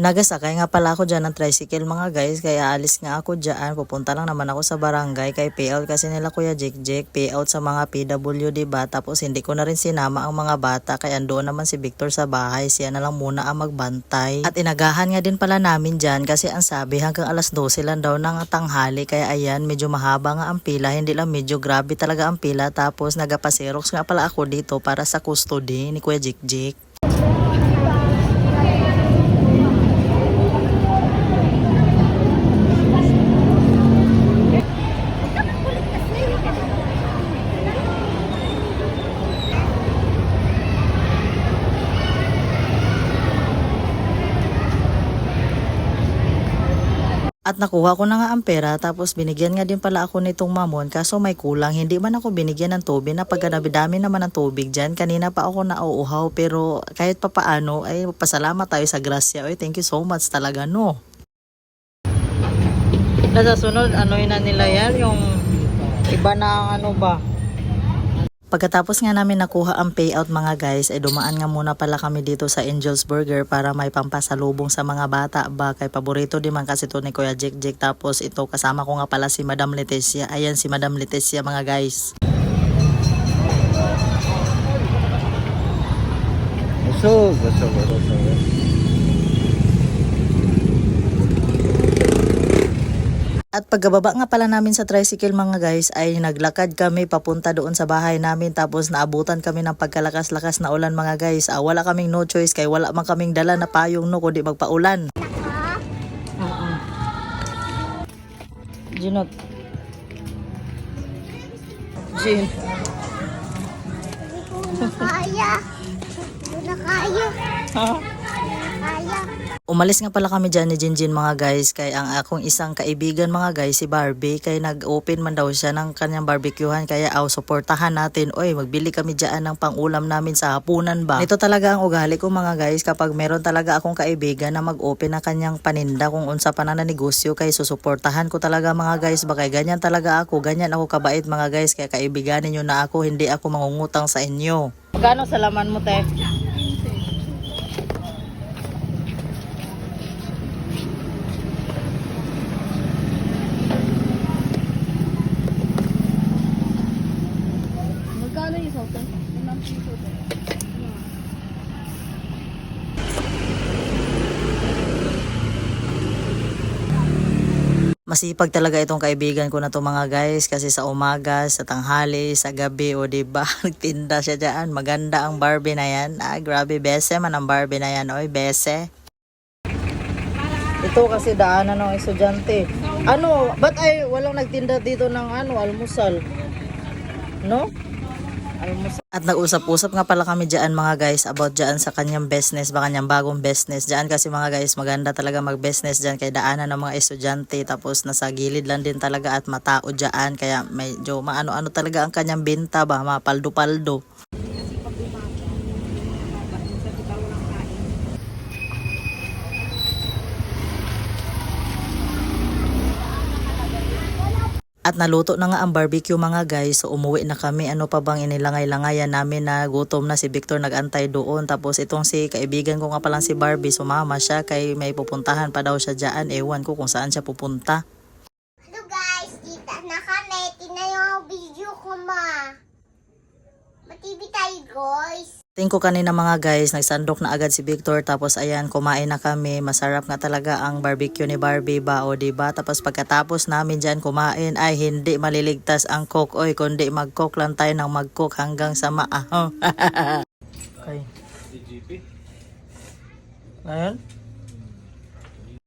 Nagasakay nga pala ako dyan ng tricycle mga guys, kaya alis nga ako dyan. Pupunta lang naman ako sa barangay kay payout kasi nila Kuya Jik payout sa mga PWD ba. Tapos hindi ko na rin sinama ang mga bata kaya doon naman si Victor sa bahay. Siya na lang muna ang magbantay. At inagahan nga din pala namin dyan kasi ang sabi hanggang alas 12 lang daw ng tanghali. Kaya ayan, medyo mahaba nga ang pila, hindi lang medyo grabe talaga ang pila. Tapos nagapaserox nga pala ako dito para sa custody ni Kuya Jik. At nakuha ko na nga ang pera tapos binigyan nga din pala ako nitong mamon kaso may kulang. Hindi man ako binigyan ng tubig na pagkadami-dami naman ng tubig dyan. Kanina pa ako nauuhaw pero kahit pa paano ay pasalamat tayo sa grasya. Oy, thank you so much talaga no. Sa sunod ano na nila yan yung iba na ano ba. Pagkatapos nga namin nakuha ang payout mga guys, ay dumaan nga muna pala kami dito sa Angel's Burger para may pampasalubong sa mga bata ba. Kay paborito din man kasi ito ni Kuya Jik. Tapos ito kasama ko nga pala si Madam Leticia. Ayan si Madam Leticia mga guys. Busog. At pagkababa nga pala namin sa tricycle mga guys ay naglakad kami papunta doon sa bahay namin tapos naabutan kami ng pagkalakas-lakas na ulan mga guys. Wala kaming no choice kay wala man kaming dala na payong no kundi magpaulan. Jinot. Jin. Kaya. Kaya. Kaya. Umalis nga pala kami dyan ni Jinjin mga guys kay ang akong isang kaibigan mga guys si Barbie kay nag-open man daw siya ng kanyang barbecuehan kaya suportahan natin. Oy, magbili kami dyan ng pangulam namin sa hapunan ba. Ito talaga ang ugali ko mga guys kapag meron talaga akong kaibigan na mag-open ng kanyang paninda kung unsa pa na negosyo kay susuportahan ko talaga mga guys. Bakay ganyan talaga ako, ganyan ako kabait mga guys kaya kaibiganin nyo na ako, hindi ako mangungutang sa inyo. Magkano sa laman mo te? Masipag talaga itong kaibigan ko na to mga guys kasi sa umaga, sa tanghali, sa gabi o diba nagtinda siya dyan. Maganda ang Barbie na yan. Grabe bese man ang Barbie na yan. Oy bese. Ito kasi daanan ng estudyante. Ano, ba't ay walang nagtinda dito ng almusal? No? At nag-usap-usap nga pala kami dyan mga guys about dyan sa kanyang business ba, kanyang bagong business dyan kasi mga guys maganda talaga mag-business dyan kay daanan ng mga estudyante tapos nasa gilid lang din talaga at matao dyan kaya medyo maano-ano talaga ang kanyang benta ba, mapaldo-paldo. At naluto na nga ang barbecue mga guys. So umuwi na kami. Ano pa bang inilangay-langayan namin na gutom na si Victor nagantay doon. Tapos itong si kaibigan ko nga palang si Barbie. Sumama siya kay may pupuntahan pa daw siya dyan. Ewan ko kung saan siya pupunta. Hello guys, kita na kami. Tingnan yung video ko ma. Ma-TV tayo guys. Tingin ko kanina mga guys, nagsandok na agad si Victor tapos ayan, kumain na kami. Masarap nga talaga ang barbecue ni Barbie ba o diba? Tapos pagkatapos namin dyan kumain ay hindi maliligtas ang cook. Oy, kundi mag-cook lang tayo ng mag-cook hanggang sa maahaw. Okay. DGP. Ayun.